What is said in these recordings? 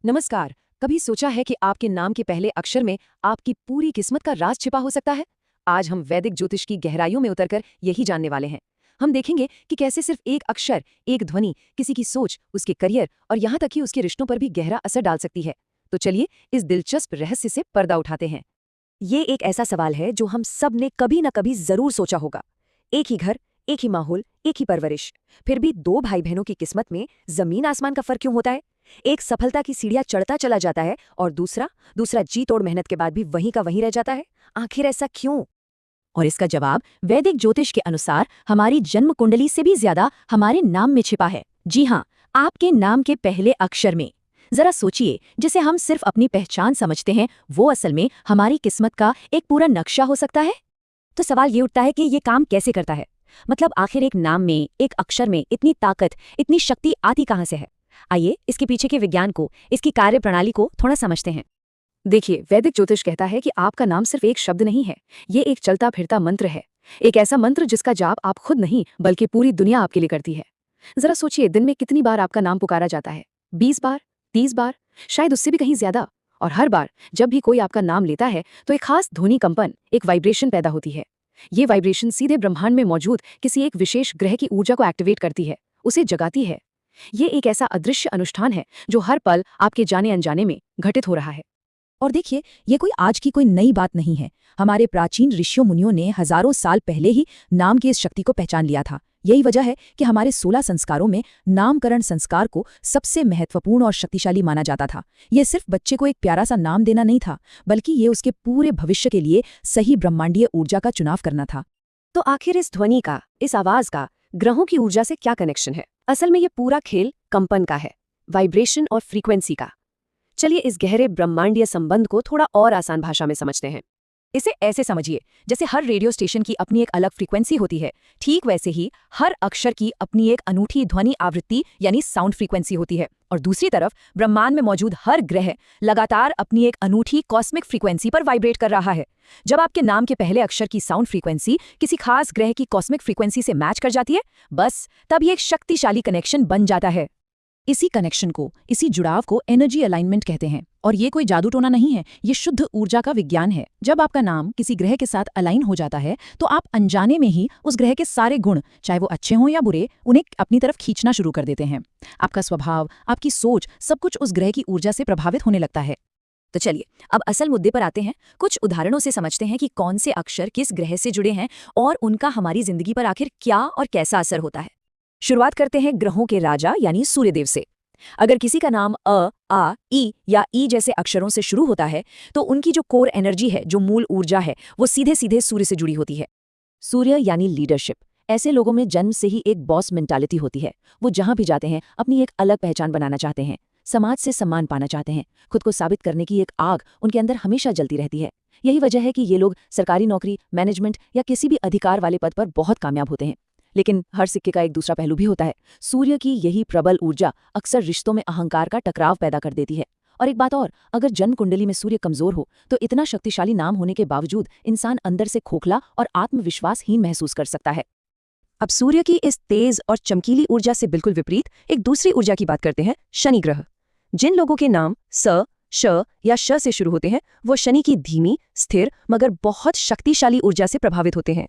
नमस्कार। कभी सोचा है कि आपके नाम के पहले अक्षर में आपकी पूरी किस्मत का राज छिपा हो सकता है? आज हम वैदिक ज्योतिष की गहराइयों में उतरकर यही जानने वाले हैं। हम देखेंगे कि कैसे सिर्फ एक अक्षर, एक ध्वनि किसी की सोच, उसके करियर और यहाँ तक कि उसके रिश्तों पर भी गहरा असर डाल सकती है। तो चलिए इस दिलचस्प रहस्य से पर्दा उठाते हैं। ये एक ऐसा सवाल है जो हम सब ने कभी न कभी जरूर सोचा होगा। एक ही घर, एक ही माहौल, एक ही परवरिश, फिर भी दो भाई बहनों की किस्मत में जमीन आसमान का फर्क क्यों होता है? एक सफलता की सीढ़ियां चढ़ता चला जाता है और दूसरा दूसरा जी तोड़ मेहनत के बाद भी वहीं का वहीं रह जाता है। आखिर ऐसा क्यों? और इसका जवाब वैदिक ज्योतिष के अनुसार हमारी जन्म कुंडली से भी ज्यादा हमारे नाम में छिपा है। जी हाँ, आपके नाम के पहले अक्षर में। जरा सोचिए, जिसे हम सिर्फ अपनी पहचान समझते हैं, वो असल में हमारी किस्मत का एक पूरा नक्शा हो सकता है। तो सवाल ये उठता है कि ये काम कैसे करता है? मतलब आखिर एक नाम में, एक अक्षर में इतनी ताकत, इतनी शक्ति आती कहाँ से है? आइए इसके पीछे के विज्ञान को, इसकी कार्यप्रणाली को थोड़ा समझते हैं। देखिए, वैदिक ज्योतिष कहता है कि आपका नाम सिर्फ एक शब्द नहीं है, ये एक चलता फिरता मंत्र है। एक ऐसा मंत्र जिसका जाप आप खुद नहीं बल्कि पूरी दुनिया आपके लिए करती है। जरा सोचिए, दिन में कितनी बार आपका नाम पुकारा जाता है? 20 बार, 30 बार, शायद उससे भी कहीं ज्यादा। और हर बार जब भी कोई आपका नाम लेता है तो एक खास ध्वनि कंपन, एक वाइब्रेशन पैदा होती है। ये वाइब्रेशन सीधे ब्रह्मांड में मौजूद किसी एक विशेष ग्रह की ऊर्जा को एक्टिवेट करती है, उसे जगाती है। ये एक ऐसा अदृश्य अनुष्ठान है जो हर पल आपके जाने अनजाने में घटित हो रहा है। और देखिए, ये कोई आज की कोई नई बात नहीं है। हमारे प्राचीन ऋषियों मुनियों ने हजारों साल पहले ही नाम की इस शक्ति को पहचान लिया था। यही वजह है कि हमारे 16 संस्कारों में नामकरण संस्कार को सबसे महत्वपूर्ण और शक्तिशाली माना जाता था। ये सिर्फ बच्चे को एक प्यारा सा नाम देना नहीं था, बल्कि ये उसके पूरे भविष्य के लिए सही ब्रह्मांडीय ऊर्जा का चुनाव करना था। तो आखिर इस ध्वनि का, इस आवाज का ग्रहों की ऊर्जा से क्या कनेक्शन है? असल में ये पूरा खेल कंपन का है, वाइब्रेशन और फ्रीक्वेंसी का। चलिए इस गहरे ब्रह्मांडीय संबंध को थोड़ा और आसान भाषा में समझते हैं। इसे ऐसे समझिए, जैसे हर रेडियो स्टेशन की अपनी एक अलग फ्रीक्वेंसी होती है, ठीक वैसे ही हर अक्षर की अपनी एक अनूठी ध्वनि आवृत्ति यानी साउंड फ्रीक्वेंसी होती है। और दूसरी तरफ ब्रह्मांड में मौजूद हर ग्रह लगातार अपनी एक अनूठी कॉस्मिक फ्रीक्वेंसी पर वाइब्रेट कर रहा है। जब आपके नाम के पहले अक्षर की साउंड फ्रीक्वेंसी किसी खास ग्रह की कॉस्मिक फ्रीक्वेंसी से मैच कर जाती है, बस तब ये एक शक्तिशाली कनेक्शन बन जाता है। इसी कनेक्शन को, इसी जुड़ाव को एनर्जी अलाइनमेंट कहते हैं। और ये कोई जादू टोना नहीं है, ये शुद्ध ऊर्जा का विज्ञान है। जब आपका नाम किसी ग्रह के साथ अलाइन हो जाता है तो आप अनजाने में ही उस ग्रह के सारे गुण, चाहे वो अच्छे हों या बुरे, उन्हें अपनी तरफ खींचना शुरू कर देते हैं। आपका स्वभाव, आपकी सोच, सब कुछ उस ग्रह की ऊर्जा से प्रभावित होने लगता है। तो चलिए अब असल मुद्दे पर आते हैं। कुछ उदाहरणों से समझते हैं कि कौन से अक्षर किस ग्रह से जुड़े हैं और उनका हमारी जिंदगी पर आखिर क्या और कैसा असर होता है। शुरुआत करते हैं ग्रहों के राजा यानी सूर्यदेव से। अगर किसी का नाम अ, आ, ई या ई जैसे अक्षरों से शुरू होता है तो उनकी जो कोर एनर्जी है, जो मूल ऊर्जा है, वो सीधे सीधे सूर्य से जुड़ी होती है। सूर्य यानी लीडरशिप। ऐसे लोगों में जन्म से ही एक बॉस मेंटालिटी होती है। वो जहां भी जाते हैं अपनी एक अलग पहचान बनाना चाहते हैं, समाज से सम्मान पाना चाहते हैं, खुद को साबित करने की एक आग उनके अंदर हमेशा जलती रहती है। यही वजह है कि ये लोग सरकारी नौकरी, मैनेजमेंट या किसी भी अधिकार वाले पद पर बहुत कामयाब होते हैं। लेकिन हर सिक्के का एक दूसरा पहलू भी होता है। सूर्य की यही प्रबल ऊर्जा अक्सर रिश्तों में अहंकार का टकराव पैदा कर देती है। और एक बात और, अगर जन्म कुंडली में सूर्य कमजोर हो तो इतना शक्तिशाली नाम होने के बावजूद इंसान अंदर से खोखला और आत्मविश्वासहीन महसूस कर सकता है। अब सूर्य की इस तेज और चमकीली ऊर्जा से बिल्कुल विपरीत एक दूसरी ऊर्जा की बात करते हैं, शनि ग्रह। जिन लोगों के नाम स, श या श से शुरू होते हैं, वो शनि की धीमी, स्थिर मगर बहुत शक्तिशाली ऊर्जा से प्रभावित होते हैं।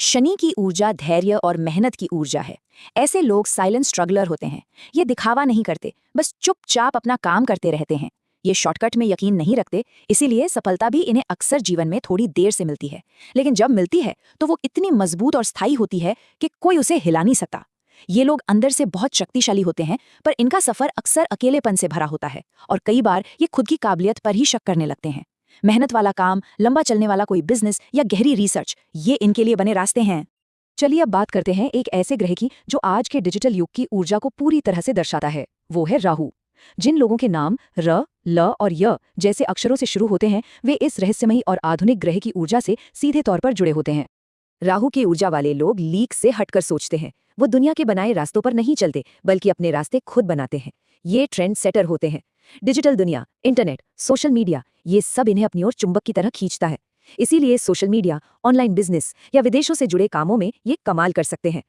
शनि की ऊर्जा धैर्य और मेहनत की ऊर्जा है। ऐसे लोग साइलेंट स्ट्रगलर होते हैं। ये दिखावा नहीं करते, बस चुपचाप अपना काम करते रहते हैं। ये शॉर्टकट में यकीन नहीं रखते, इसीलिए सफलता भी इन्हें अक्सर जीवन में थोड़ी देर से मिलती है। लेकिन जब मिलती है तो वो इतनी मजबूत और स्थायी होती है कि कोई उसे हिला नहीं सकता। ये लोग अंदर से बहुत शक्तिशाली होते हैं, पर इनका सफर अक्सर अकेलेपन से भरा होता है और कई बार ये खुद की काबिलियत पर ही शक करने लगते हैं। मेहनत वाला काम, लंबा चलने वाला कोई बिजनेस या गहरी रिसर्च, ये इनके लिए बने रास्ते हैं। चलिए अब बात करते हैं एक ऐसे ग्रह की जो आज के डिजिटल युग की ऊर्जा को पूरी तरह से दर्शाता है। वो है राहु। जिन लोगों के नाम र, ल और य जैसे अक्षरों से शुरू होते हैं, वे इस रहस्यमयी और आधुनिक ग्रह की ऊर्जा से सीधे तौर पर जुड़े होते हैं। राहु की ऊर्जा वाले लोग लीक से हटकर सोचते हैं। वो दुनिया के बनाए रास्तों पर नहीं चलते, बल्कि अपने रास्ते खुद बनाते हैं। ये ट्रेंड सेटर होते हैं। डिजिटल दुनिया, इंटरनेट, सोशल मीडिया, ये सब इन्हें अपनी ओर चुंबक की तरह खींचता है। इसीलिए सोशल मीडिया, ऑनलाइन बिजनेस या विदेशों से जुड़े कामों में ये कमाल कर सकते हैं।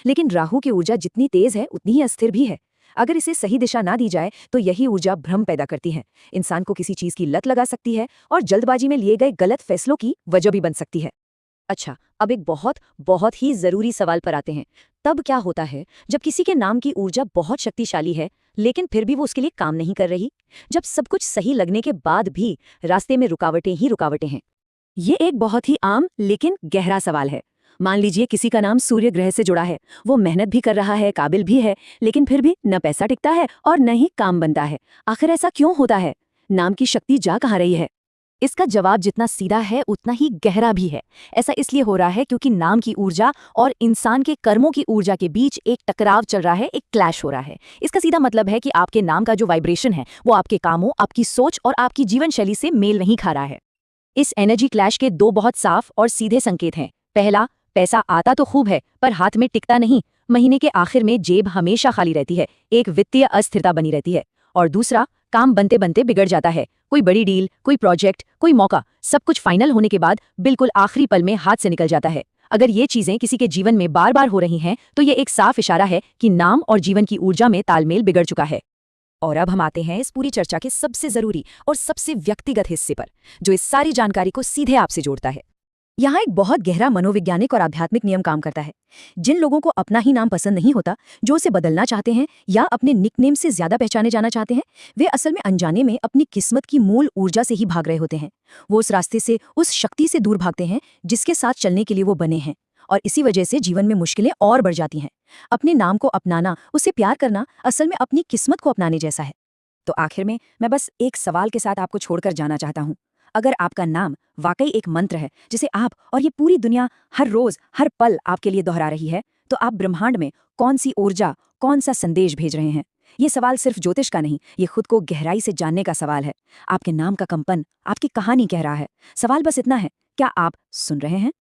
लेकिन राहु की ऊर्जा जितनी तेज है उतनी ही अस्थिर भी है। अगर इसे सही दिशा ना दी जाए तो यही ऊर्जा भ्रम पैदा करती है, इंसान को किसी चीज की लत लगा सकती है और जल्दबाजी में लिए गए गलत फैसलों की वजह भी बन सकती है। अच्छा, अब एक बहुत बहुत ही जरूरी सवाल पर आते हैं। तब क्या होता है जब किसी के नाम की ऊर्जा बहुत शक्तिशाली है लेकिन फिर भी वो उसके लिए काम नहीं कर रही? जब सब कुछ सही लगने के बाद भी रास्ते में रुकावटें ही रुकावटें हैं। ये एक बहुत ही आम लेकिन गहरा सवाल है। मान लीजिए किसी का नाम सूर्य ग्रह से जुड़ा है, वो मेहनत भी कर रहा है, काबिल भी है, लेकिन फिर भी न पैसा टिकता है और न ही काम बनता है। आखिर ऐसा क्यों होता है? नाम की शक्ति जा कहाँ रही है? इसका जवाब जितना सीधा है उतना ही गहरा भी है। ऐसा इसलिए हो रहा है क्योंकि नाम की ऊर्जा और इंसान के कर्मों की ऊर्जा के बीच एक टकराव चल रहा है, एक क्लैश हो रहा है। इसका सीधा मतलब है कि आपके नाम का जो वाइब्रेशन है वो आपके कामों, आपकी सोच और आपकी जीवन शैली से मेल नहीं खा रहा है। इस एनर्जी क्लैश के दो बहुत साफ और सीधे संकेत हैं। पहला, पैसा आता तो खूब है पर हाथ में टिकता नहीं, महीने के आखिर में जेब हमेशा खाली रहती है, एक वित्तीय अस्थिरता बनी रहती है। और दूसरा, काम बनते बनते बिगड़ जाता है, कोई बड़ी डील, कोई प्रोजेक्ट, कोई मौका, सब कुछ फाइनल होने के बाद बिल्कुल आखिरी पल में हाथ से निकल जाता है। अगर ये चीजें किसी के जीवन में बार बार हो रही हैं तो ये एक साफ इशारा है कि नाम और जीवन की ऊर्जा में तालमेल बिगड़ चुका है। और अब हम आते हैं इस पूरी चर्चा के सबसे जरूरी और सबसे व्यक्तिगत हिस्से पर, जो इस सारी जानकारी को सीधे आपसे जोड़ता है। यहाँ एक बहुत गहरा मनोवैज्ञानिक और आध्यात्मिक नियम काम करता है। जिन लोगों को अपना ही नाम पसंद नहीं होता, जो उसे बदलना चाहते हैं या अपने निकनेम से ज्यादा पहचाने जाना चाहते हैं, वे असल में अनजाने में अपनी किस्मत की मूल ऊर्जा से ही भाग रहे होते हैं। वो उस रास्ते से, उस शक्ति से दूर भागते हैं जिसके साथ चलने के लिए वो बने हैं, और इसी वजह से जीवन में मुश्किलें और बढ़ जाती हैं। अपने नाम को अपनाना, उसे प्यार करना असल में अपनी किस्मत को अपनाने जैसा है। तो आखिर में मैं बस एक सवाल के साथ आपको छोड़कर जाना चाहता हूँ। अगर आपका नाम वाकई एक मंत्र है जिसे आप और ये पूरी दुनिया हर रोज हर पल आपके लिए दोहरा रही है, तो आप ब्रह्मांड में कौन सी ऊर्जा, कौन सा संदेश भेज रहे हैं? ये सवाल सिर्फ ज्योतिष का नहीं, ये खुद को गहराई से जानने का सवाल है। आपके नाम का कंपन आपकी कहानी कह रहा है। सवाल बस इतना है, क्या आप सुन रहे हैं?